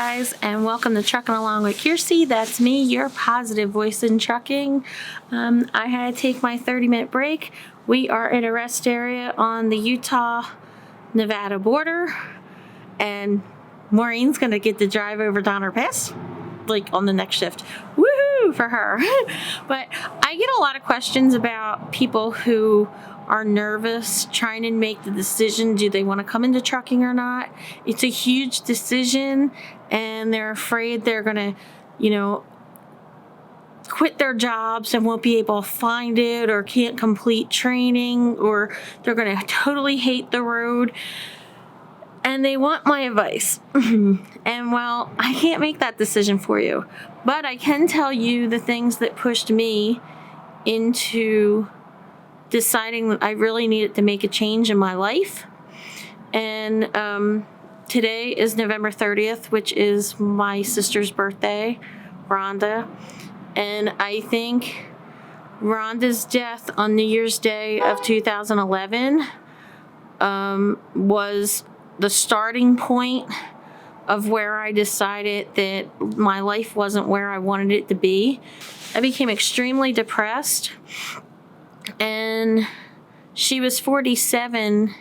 guys, and welcome to Trucking Along with Kearsey. That's me, your positive voice in trucking. I had to take my 30-minute break. We are in a rest area on the Utah-Nevada border, and Maureen's going to get to drive over Donner Pass, like on the next shift. Woohoo for her. But I get a lot of questions about people who are nervous trying to make the decision, do they want to come into trucking or not? It's a huge decision, and they're afraid they're going to, quit their jobs and won't be able to find it, or can't complete training, or they're going to totally hate the road. And they want my advice. And well, I can't make that decision for you, but I can tell you the things that pushed me into deciding that I really needed to make a change in my life. And today is November 30th, which is my sister's birthday, Rhonda. And I think Rhonda's death on New Year's Day of 2011 was the starting point of where I decided that my life wasn't where I wanted it to be. I became extremely depressed. And she was 47,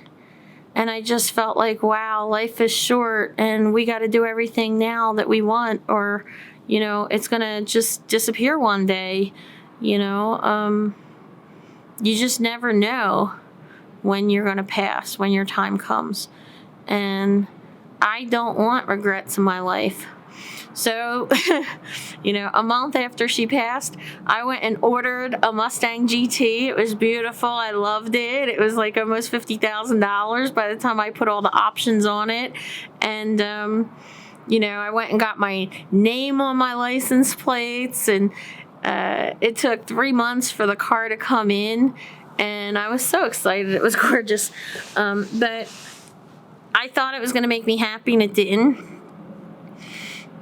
and I just felt like, wow, life is short, and we got to do everything now that we want, or, it's going to just disappear one day. You just never know when you're going to pass, when your time comes. And I don't want regrets in my life. So, a month after she passed, I went and ordered a Mustang GT. It was beautiful. I loved it. It was like almost $50,000 by the time I put all the options on it. And, I went and got my name on my license plates, and it took 3 months for the car to come in. And I was so excited. It was gorgeous. But I thought it was going to make me happy, and it didn't.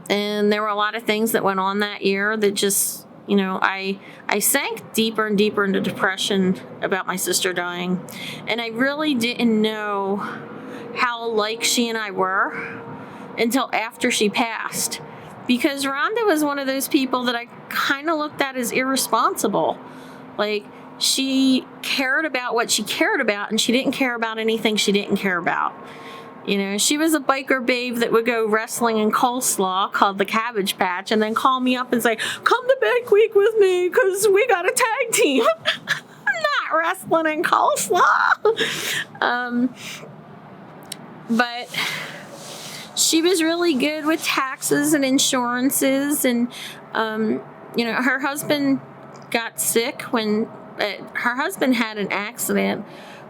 And there were a lot of things that went on that year that just, I sank deeper and deeper into depression about my sister dying. And I really didn't know how alike she and I were until after she passed. Because Rhonda was one of those people that I kind of looked at as irresponsible. Like, she cared about what she cared about, and she didn't care about anything she didn't care about. She was a biker babe that would go wrestling in coleslaw, called the Cabbage Patch, and then call me up and say, come to Bake Week with me because we got a tag team. I'm not wrestling in coleslaw. But she was really good with taxes and insurances, and, her husband got sick when her husband had an accident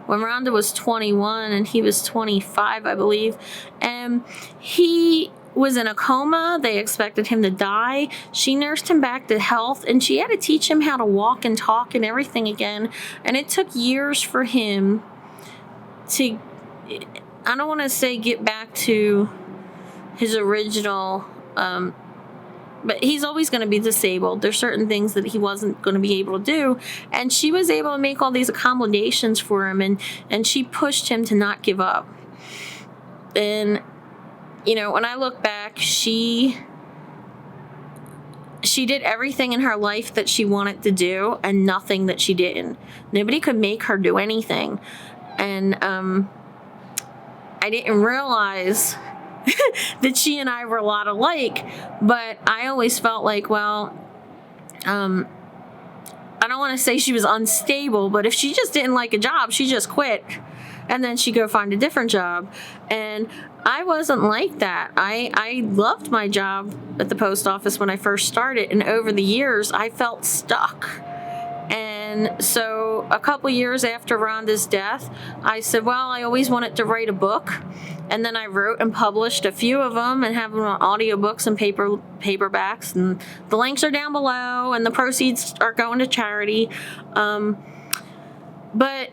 when Rhonda was 21 and he was 25, I believe. And he was in a coma. They expected him to die. She nursed him back to health, and she had to teach him how to walk and talk and everything again. And it took years for him to, I don't want to say get back to his original, but he's always going to be disabled. There's certain things that he wasn't going to be able to do. And she was able to make all these accommodations for him, and she pushed him to not give up. And, when I look back, she did everything in her life that she wanted to do, and nothing that she didn't. Nobody could make her do anything. And I didn't realize that she and I were a lot alike, but I always felt like, well, I don't want to say she was unstable, but if she just didn't like a job, she just quit, and then she'd go find a different job. And I wasn't like that. I loved my job at the post office when I first started, and over the years, I felt stuck. And so a couple years after Rhonda's death, I said, well, I always wanted to write a book. And then I wrote and published a few of them and have them on audiobooks and paperbacks. And the links are down below, and the proceeds are going to charity. But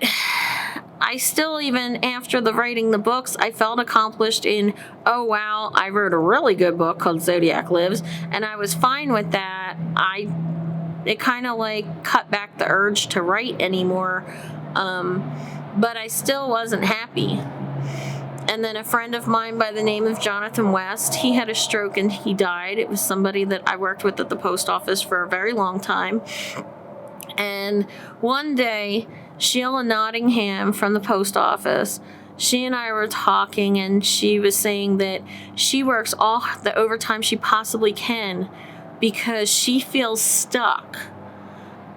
I still, even after writing the books, I felt accomplished in, oh, wow, I wrote a really good book called Zodiac Lives. And I was fine with that. It kind of like cut back the urge to write anymore. But I still wasn't happy. And then a friend of mine by the name of Jonathan West, he had a stroke and he died. It was somebody that I worked with at the post office for a very long time. And one day, Sheila Nottingham from the post office, she and I were talking, and she was saying that she works all the overtime she possibly can because she feels stuck.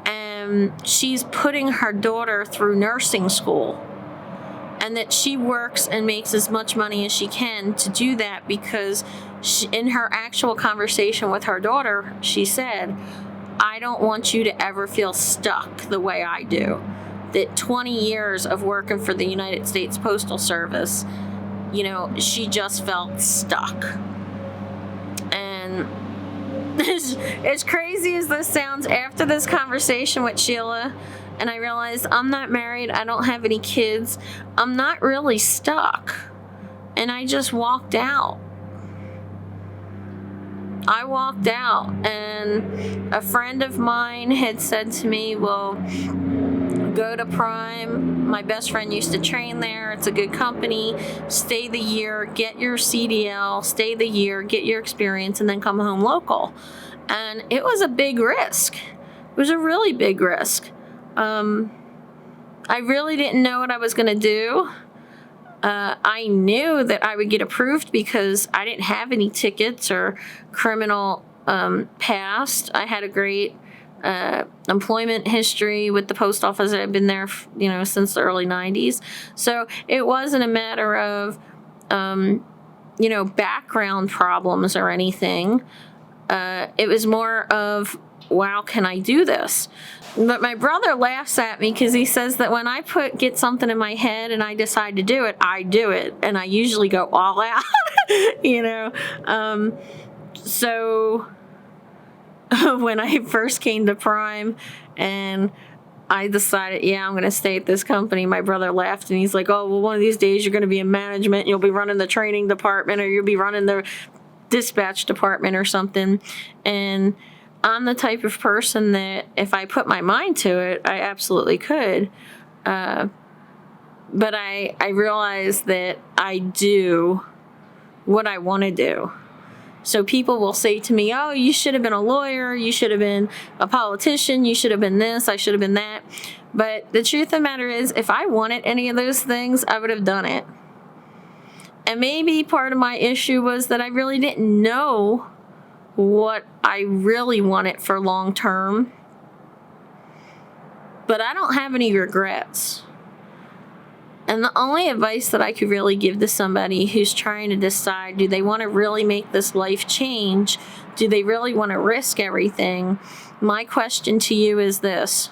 And she's putting her daughter through nursing school. And that she works and makes as much money as she can to do that because in her actual conversation with her daughter, she said, I don't want you to ever feel stuck the way I do. That 20 years of working for the United States Postal Service, you know, she just felt stuck. And as crazy as this sounds, after this conversation with Sheila, and I realized I'm not married, I don't have any kids, I'm not really stuck. And I just walked out. I walked out, and a friend of mine had said to me, well, go to Prime. My best friend used to train there. It's a good company. Stay the year, get your CDL, stay the year, get your experience, and then come home local. And it was a big risk. It was a really big risk. I really didn't know what I was going to do. I knew that I would get approved because I didn't have any tickets or criminal past. I had a great employment history with the post office. I've been there, you know, since the early 90s. So it wasn't a matter of, you know, background problems or anything. It was more of, wow, can I do this? But my brother laughs at me because he says that when I get something in my head and I decide to do it, I do it. And I usually go all out, you know. So when I first came to Prime and I decided, yeah, I'm going to stay at this company, my brother laughed and he's like, oh, well, one of these days you're going to be in management. You'll be running the training department, or you'll be running the dispatch department or something. And I'm the type of person that if I put my mind to it, I absolutely could. But I realize that I do what I want to do. So people will say to me, oh, you should have been a lawyer, you should have been a politician, you should have been this, I should have been that. But the truth of the matter is, if I wanted any of those things, I would have done it. And maybe part of my issue was that I really didn't know what I really wanted for long term. But I don't have any regrets. And the only advice that I could really give to somebody who's trying to decide, do they want to really make this life change? Do they really want to risk everything? My question to you is this: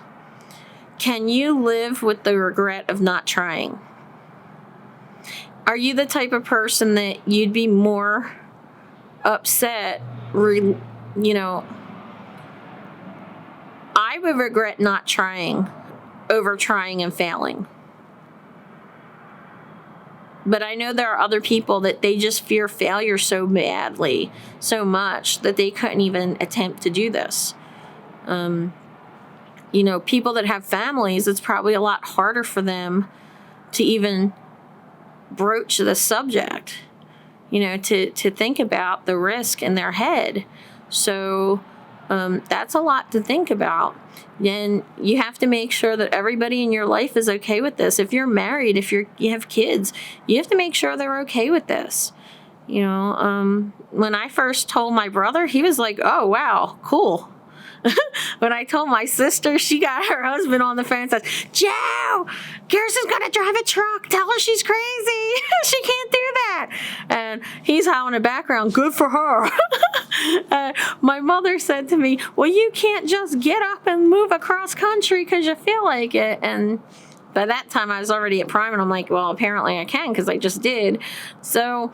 can you live with the regret of not trying? Are you the type of person that you'd be more upset, you know, I would regret not trying over trying and failing. But I know there are other people that they just fear failure so badly, so much, that they couldn't even attempt to do this. You know, people that have families, it's probably a lot harder for them to even broach the subject, you know, to think about the risk in their head. So that's a lot to think about. And you have to make sure that everybody in your life is okay with this. If you're married, if you have kids, you have to make sure they're okay with this. You know, when I first told my brother, he was like, oh, wow, cool. When I told my sister, she got her husband on the phone and says, Joe, Kirsten's going to drive a truck. Tell her she's crazy. She can't do that. And he's howling in the background, good for her. My mother said to me, well, you can't just get up and move across country because you feel like it. And by that time, I was already at Prime, and I'm like, well, apparently I can because I just did. So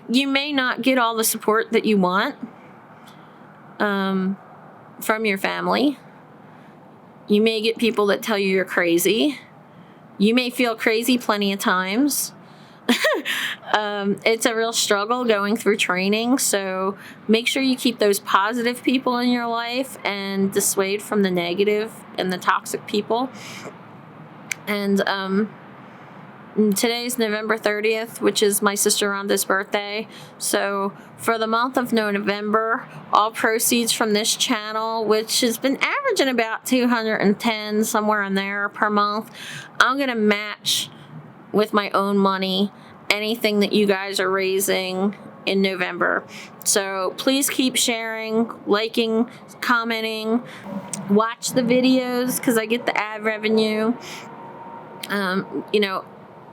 you may not get all the support that you want from your family. You may get people that tell you you're crazy. You may feel crazy plenty of times. It's a real struggle going through training, so make sure you keep those positive people in your life and dissuade from the negative and the toxic people. And Today's November 30th, which is my sister Rhonda's birthday. So for the month of November, all proceeds from this channel, which has been averaging about 210 somewhere in there per month, I'm gonna match with my own money anything that you guys are raising in November. So please keep sharing, liking, commenting, watch the videos because I get the ad revenue.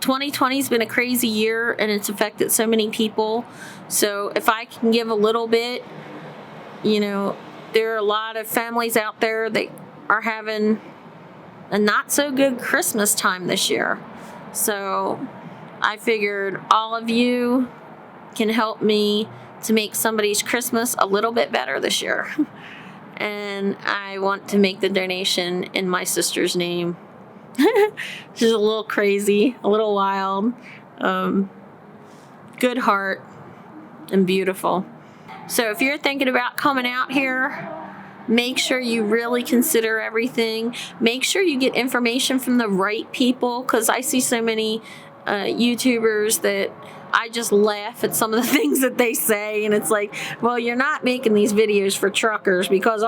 2020's been a crazy year and it's affected so many people. So if I can give a little bit, there are a lot of families out there that are having a not so good Christmas time this year. So I figured all of you can help me to make somebody's Christmas a little bit better this year. And I want to make the donation in my sister's name. She's a little crazy, a little wild, good heart, and beautiful. So if you're thinking about coming out here, make sure you really consider everything. Make sure you get information from the right people, because I see so many YouTubers that I just laugh at some of the things that they say, and it's like, well, you're not making these videos for truckers, because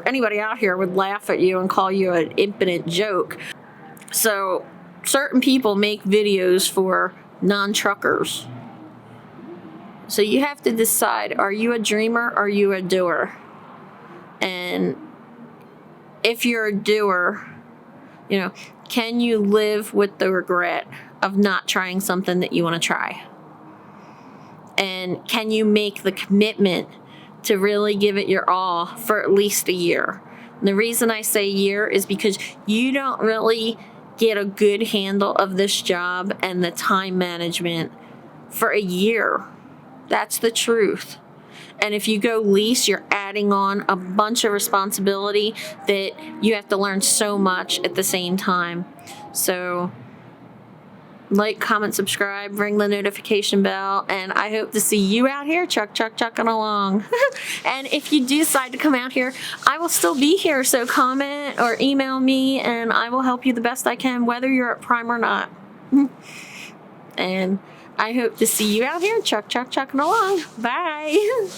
anybody out here would laugh at you and call you an impotent joke. So certain people make videos for non-truckers. So you have to decide, are you a dreamer or are you a doer? And if you're a doer, can you live with the regret of not trying something that you want to try? And can you make the commitment to really give it your all for at least a year? And the reason I say year is because you don't really get a good handle of this job and the time management for a year. That's the truth. And if you go lease, you're adding on a bunch of responsibility that you have to learn so much at the same time. So like, comment, subscribe, ring the notification bell, and I hope to see you out here trucking along. And if you do decide to come out here, I will still be here, so comment or email me and I will help you the best I can, whether you're at Prime or not. And I hope to see you out here trucking along. Bye.